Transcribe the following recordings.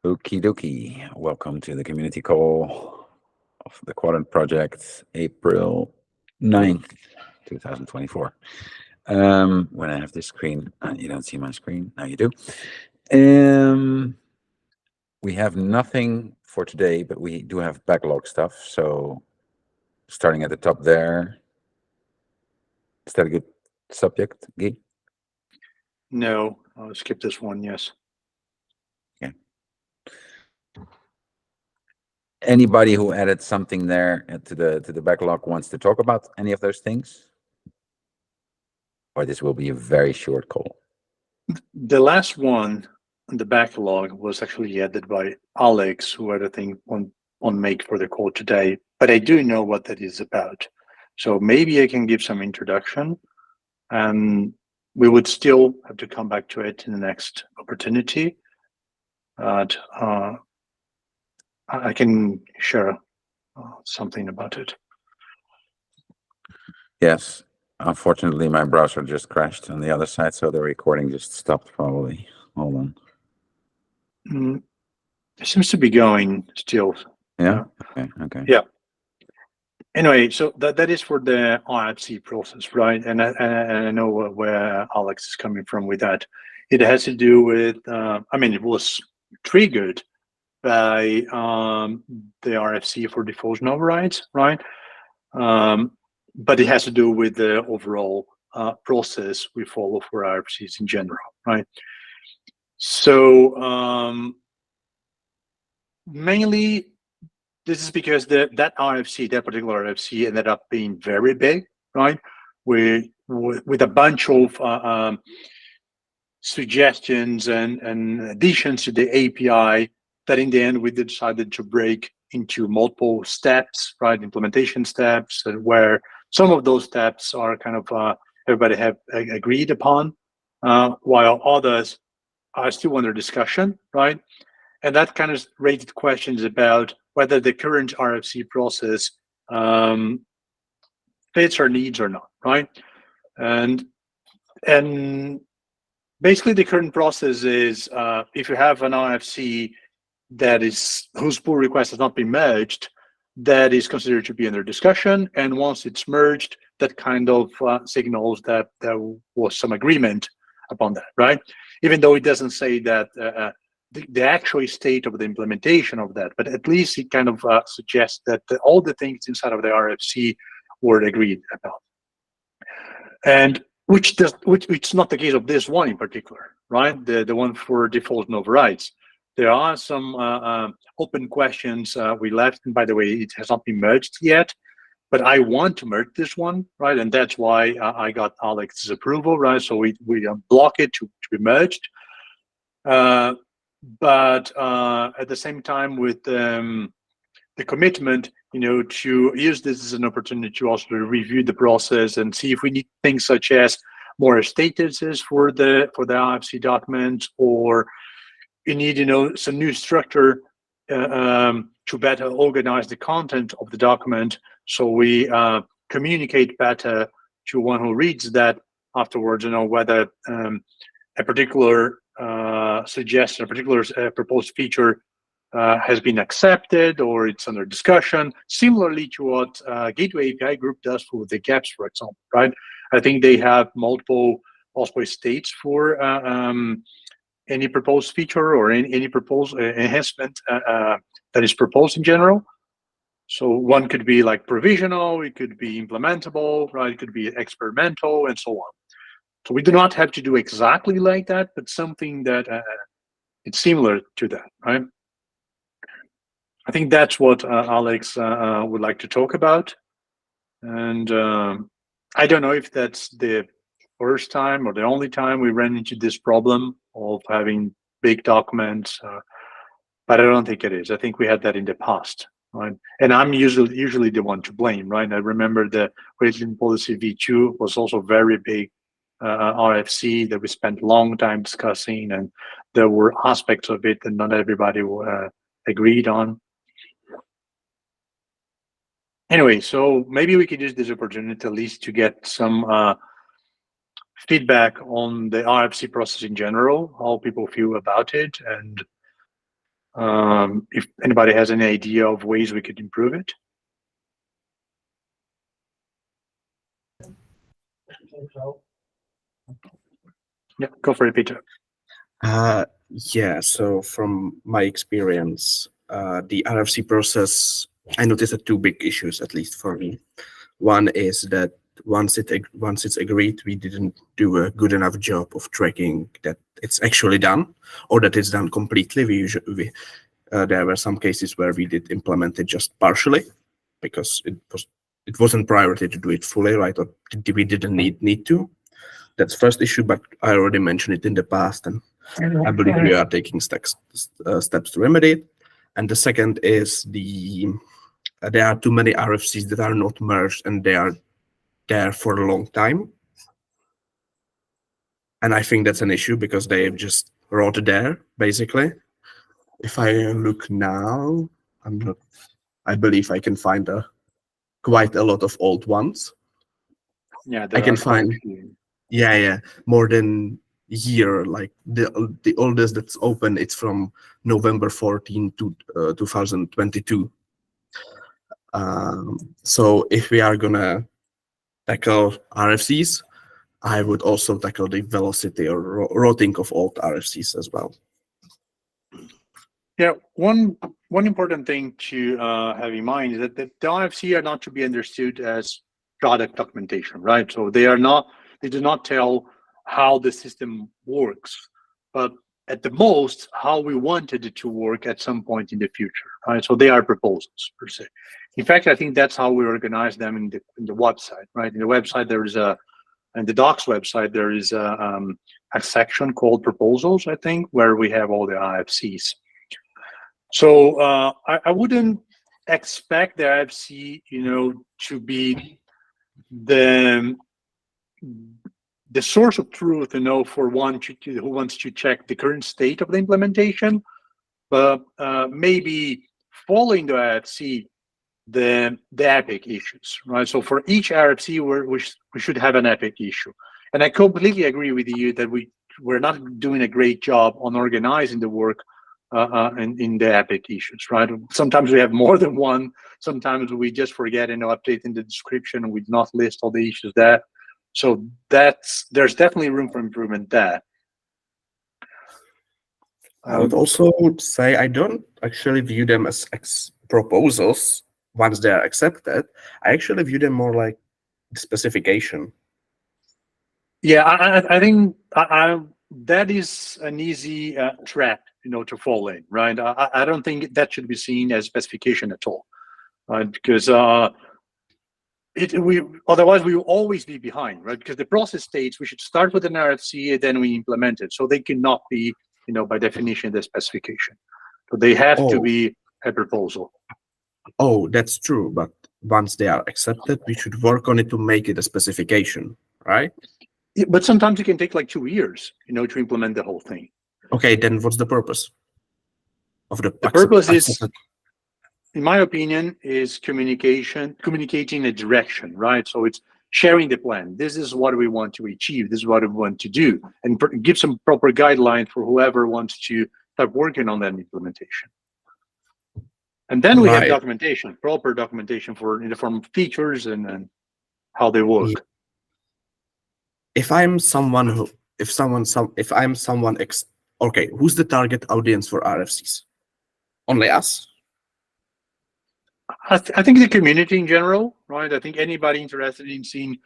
Okie dokie. Welcome to the community call of the Quadrant project, April 9th, 2024. When I have this screen, you don't see my screen. Now you do. We have nothing for today, but we do have backlog stuff. So starting at the top there, is that a good subject, Guy? No, I'll skip this one. Yes. Anybody who added something there to the backlog wants to talk about any of those things? Or this will be a very short call. The last one on the backlog was actually added by Alex, who had a thing on make for the call today. But I do know what that is about. So maybe I can give some introduction, and we would still have to come back to it in the next opportunity. But I can share something about it. Yes. Unfortunately, my browser just crashed on the other side, so the recording just stopped probably. Hold on. It seems to be going still. Yeah? Okay. Yeah. Anyway, so that is for the RFC process, right? And I know where Alex is coming from with that. It has to do with, it was triggered by the RFC for diffusion overrides, right? But it has to do with the overall process we follow for RFCs in general, right? So mainly, this is because that particular RFC ended up being very big, right? With a bunch of suggestions and additions to the API that in the end we decided to break into multiple steps, right? Implementation steps, where some of those steps are kind of everybody have agreed upon, while others are still under discussion, right? And that kind of raised questions about whether the current RFC process fits our needs or not, right? And basically, the current process is if you have an RFC whose pull request has not been merged, that is considered to be under discussion. And once it's merged, that kind of signals that there was some agreement upon that, right? Even though it doesn't say that the actual state of the implementation of that, but at least it kind of suggests that all the things inside of the RFC were agreed about. And which it's not the case of this one in particular, right? The one for default and overrides. There are some open questions we left, and by the way, it has not been merged yet. But I want to merge this one, right? And that's why I got Alex's approval, right? So we block it to be merged. But at the same time, with the commitment, to use this as an opportunity to also review the process and see if we need things such as more statuses for the RFC document, or you need, some new structure to better organize the content of the document, so we communicate better to one who reads that afterwards, whether a particular suggestion, a particular proposed feature has been accepted or it's under discussion, similarly to what Gateway API Group does for the gaps, for example, right? I think they have multiple states for any proposed feature or any proposed enhancement that is proposed in general. So one could be like provisional, it could be implementable, right? It could be experimental, and so on. So we do not have to do exactly like that, but something that it's similar to that, right? I think that's what Alex would like to talk about. And I don't know if that's the first time or the only time we ran into this problem of having big documents, but I don't think it is. I think we had that in the past, right? And I'm usually the one to blame, right? I remember the Rating Policy V2 was also very big RFC that we spent a long time discussing, and there were aspects of it that not everybody agreed on. Anyway, so maybe we could use this opportunity at least to get some feedback on the RFC process in general, how people feel about it, and If anybody has any idea of ways we could improve it. Yeah, go for it, Peter. Yeah, so from my experience, the RFC process, I noticed that two big issues, at least for me. One is that once it's agreed, we didn't do a good enough job of tracking that it's actually done or that it's done completely. There were some cases where we did implement it just partially because it wasn't priority to do it fully, right? Or we didn't need to. That's first issue, but I already mentioned it in the past, and I believe we are taking steps to remedy it. And the second is there are too many RFCs that are not merged, and they are there for a long time. And I think that's an issue because they just rot there, basically. If I look now, I believe I can find quite a lot of old ones. Yeah, I can find, yeah, more than a year. Like the oldest that's open, it's from November 14 to 2022. So if we are gonna tackle RFCs, I would also tackle the velocity or rotting of old RFCs as well. Yeah, one important thing to have in mind is that the RFC are not to be understood as product documentation, right? So they do not tell how the system works, but at the most how we wanted it to work at some point in the future, right? So they are proposals per se. In fact, I think that's how we organize them in the website, right? In the website there is in the docs website there is a section called proposals, I think, where we have all the RFCs. So I wouldn't expect the RFC, to be the source of truth, for one who wants to check the current state of the implementation, but maybe following the RFC, the epic issues, right? So for each RFC, we should have an epic issue, and I completely agree with you that we're not doing a great job on organizing the work in the epic issues, right? Sometimes we have more than one. Sometimes we just forget, update in the description, and we do not list all the issues there. So there's definitely room for improvement there. I would also say I don't actually view them as proposals once they are accepted. I actually view them more like specification. Yeah, I think that is an easy trap, to fall in, right? I don't think that should be seen as specification at all, right? Because otherwise we will always be behind, right? Because the process states we should start with an RFC and then we implement it. So they cannot be, by definition, the specification. So they have to be a proposal. Oh, that's true. But once they are accepted, we should work on it to make it a specification, right? Yeah, but sometimes it can take like 2 years, to implement the whole thing. Okay, then what's the purpose of the purpose is, in my opinion, is communicating a direction, right? So it's sharing the plan. This is what we want to achieve. This is what we want to do, and give some proper guidelines for whoever wants to start working on that implementation. And then we have documentation, proper documentation in the form of features and how they work. Yeah. If I'm someone okay, who's the target audience for RFCs? Only us? I think the community in general, right? I think anybody interested in seeing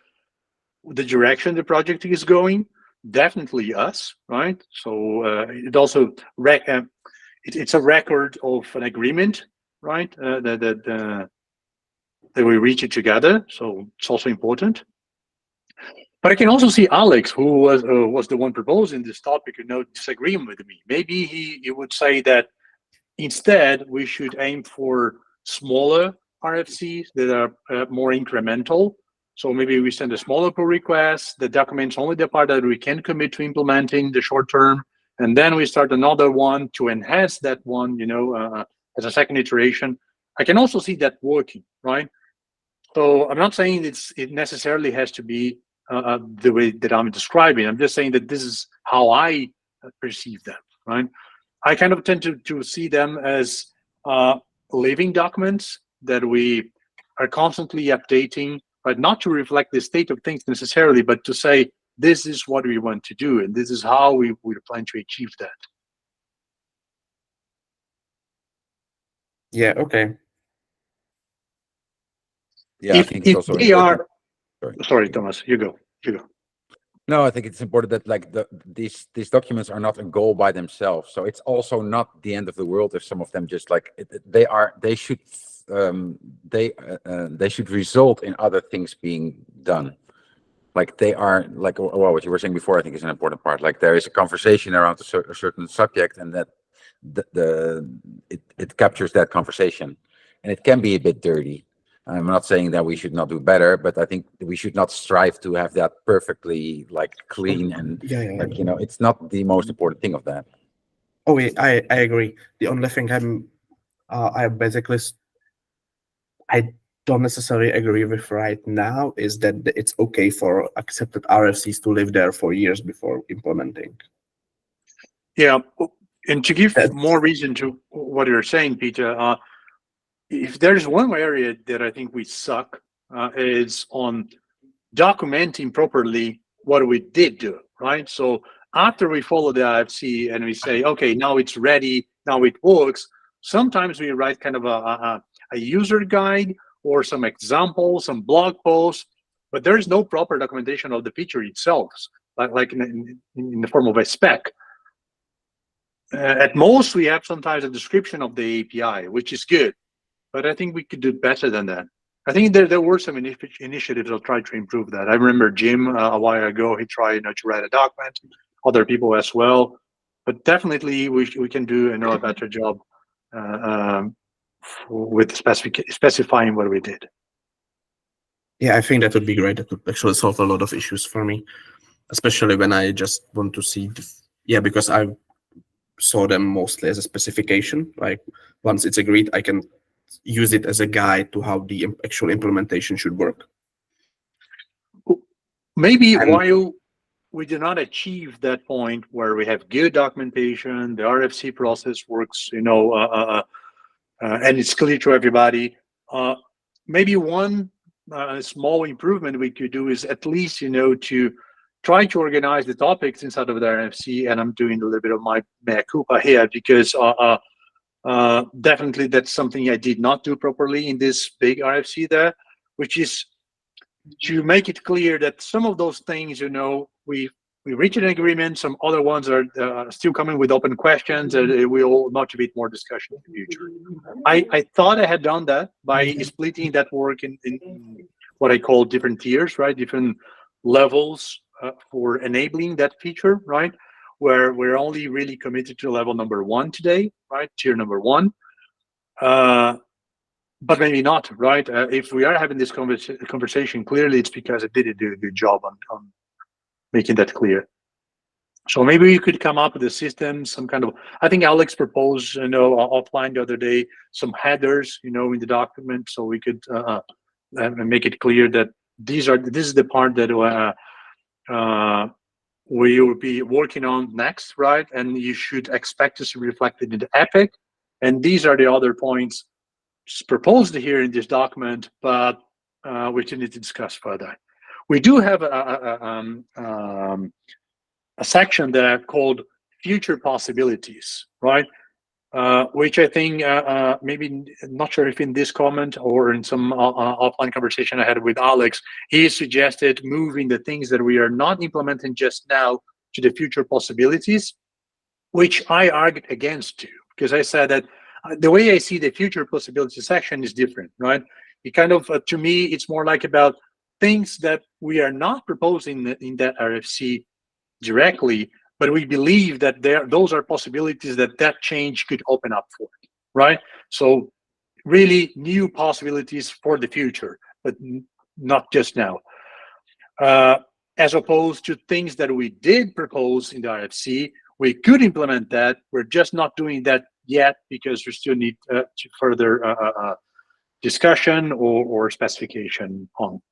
the direction the project is going, definitely us, right? So it also it's a record of an agreement, right? That we reach it together. So it's also important. But I can also see Alex, who was the one proposing this topic, disagreeing with me. Maybe he would say that instead we should aim for smaller RFCs that are more incremental. So maybe we send a smaller pull request that documents only the part that we can commit to implementing the short term, and then we start another one to enhance that one, as a second iteration. I can also see that working, right? So I'm not saying it necessarily has to be the way that I'm describing. I'm just saying that this is how I perceive them, right? I kind of tend to see them as living documents that we are constantly updating, but not to reflect the state of things necessarily, but to say, this is what we want to do, and this is how we plan to achieve that. Yeah, okay. Yeah, I think it's also they important. are, sorry, Thomas, you go. No, I think it's important that like these documents are not a goal by themselves. So it's also not the end of the world if some of them just like they should they should result in other things being done. Like they are like well, what you were saying before, I think is an important part. Like there is a conversation around a certain subject, and that it captures that conversation, and it can be a bit dirty. I'm not saying that we should not do better, but I think we should not strive to have that perfectly like clean and Yeah. like it's not the most important thing of that. Oh, yeah, I agree. The only thing I basically I don't necessarily agree with right now is that it's okay for accepted RFCs to live there for years before implementing. Yeah, and to give That's more reason to what you're saying, Peter, if there's one area that I think we suck, is on documenting properly what we did do, right? So after we follow the IFC and we say, okay, now it's ready, now it works, sometimes we write kind of a user guide or some examples, some blog posts, but there is no proper documentation of the feature itself, like in the form of a spec. At most, we have sometimes a description of the API, which is good, but I think we could do better than that. I think there were some initiatives that tried to improve that. I remember Jim a while ago, he tried to write a document, other people as well, but definitely we can do a better job with specifying what we did. Yeah, I think that would be great. That would actually solve a lot of issues for me, especially when I just want to see because I saw them mostly as a specification. Like once it's agreed, I can use it as a guide to how the actual implementation should work. Maybe And while we do not achieve that point where we have good documentation, the RFC process works, and it's clear to everybody. Maybe one small improvement we could do is at least, to try to organize the topics inside of the RFC. And I'm doing a little bit of my mea culpa here because definitely that's something I did not do properly in this big RFC there, which is to make it clear that some of those things, we reached an agreement. Some other ones are still coming with open questions, and it will motivate more discussion in the future. I thought I had done that by splitting that work in what I call different tiers, right? Different levels for enabling that feature, right? Where we're only really committed to level number 1 today, right? Tier number 1. But maybe not, right? If we are having this conversation, clearly it's because I didn't do a good job on making that clear. So maybe we could come up with a system, some kind of. I think Alex proposed, offline the other day, some headers, in the document, so we could make it clear that this is the part that we will be working on next, right? And you should expect this to be reflected in the epic. And these are the other points proposed here in this document, but which we need to discuss further. We do have a section there called future possibilities, right? Which I think maybe not sure if in this comment or in some offline conversation I had with Alex, he suggested moving the things that we are not implementing just now to the future possibilities, which I argued against too, because I said that the way I see the future possibility section is different, right? It kind of, to me, it's more like about things that we are not proposing in that RFC directly, but we believe that those are possibilities that change could open up for, right? So really new possibilities for the future, but not just now. As opposed to things that we did propose in the RFC, we could implement that. We're just not doing that yet because we still need to further discussion or specification on.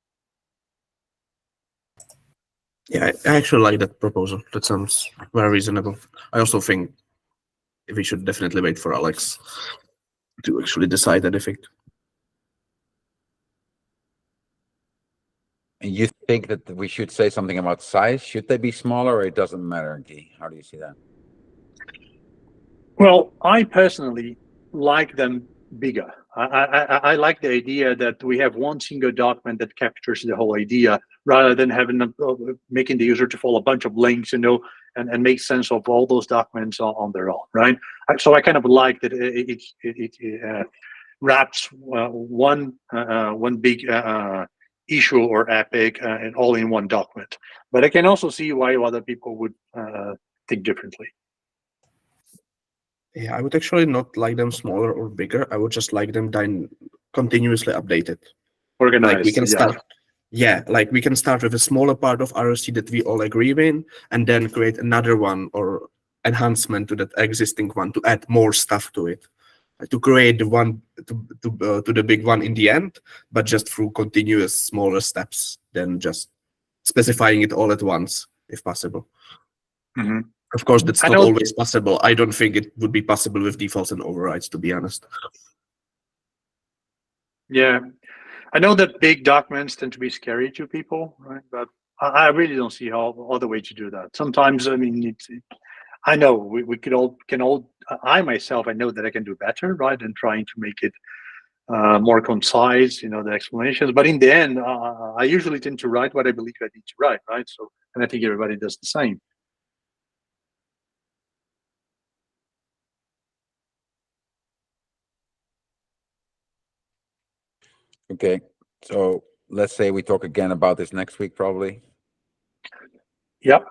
yeah, I actually like that proposal. That sounds very reasonable. I also think we should definitely wait for Alex to actually decide anything. And you think that we should say something about size? Should they be smaller, or it doesn't matter, Guy? How do you see that? Well, I personally like them bigger. I like the idea that we have one single document that captures the whole idea, rather than having making the user to follow a bunch of links, and make sense of all those documents on their own, right? So I kind of like that it wraps one big issue or epic and all in one document. But I can also see why other people would think differently. Yeah, I would actually not like them smaller or bigger. I would just like them continuously updated. Organized. Like we can start, like we can start with a smaller part of RFC that we all agree in, and then create another one or enhancement to that existing one to add more stuff to it, to create the one to the big one in the end, but just through continuous smaller steps than just specifying it all at once, if possible. Mm-hmm. Of course, that's not always possible. I don't think it would be possible with defaults and overrides, to be honest. Yeah, I know that big documents tend to be scary to people, right? But I really don't see how other way to do that. Sometimes, I mean, I know we can all. I myself, I know that I can do better, right? And trying to make it more concise, the explanations. But in the end, I usually tend to write what I believe I need to write, right? So, and I think everybody does the same. Okay, so let's say we talk again about this next week, probably. Yep.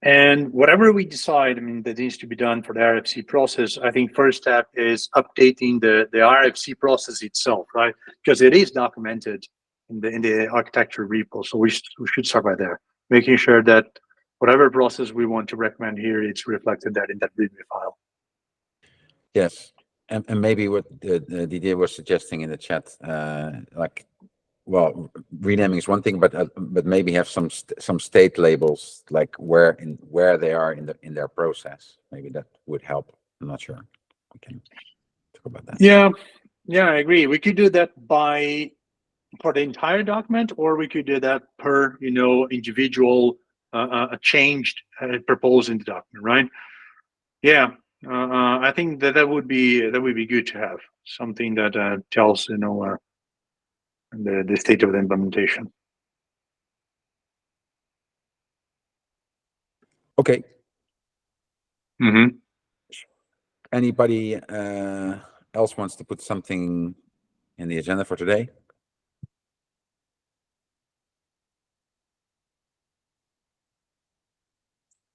And whatever we decide, I mean, that needs to be done for the RFC process, I think first step is updating the RFC process itself, right? Because it is documented in the architecture repo. So we should start by there, making sure that whatever process we want to recommend here, it's reflected that in that README file. Yes, and maybe what Didier was suggesting in the chat, like, well, renaming is one thing, but maybe have some state labels, like where they are in their process. Maybe that would help. I'm not sure. We can talk about that. Yeah, I agree. We could do that for the entire document, or we could do that per individual changed proposed in the document, right? Yeah. I think that would be good to have something that tells the state of the implementation. Okay. Mm-hmm. Anybody else wants to put something in the agenda for today?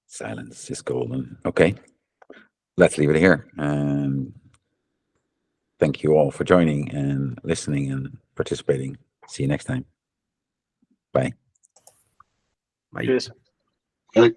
Silence is golden. Okay. Let's leave it here. And thank you all for joining and listening and participating. See you next time. Bye. Bye. Cheers. Bye.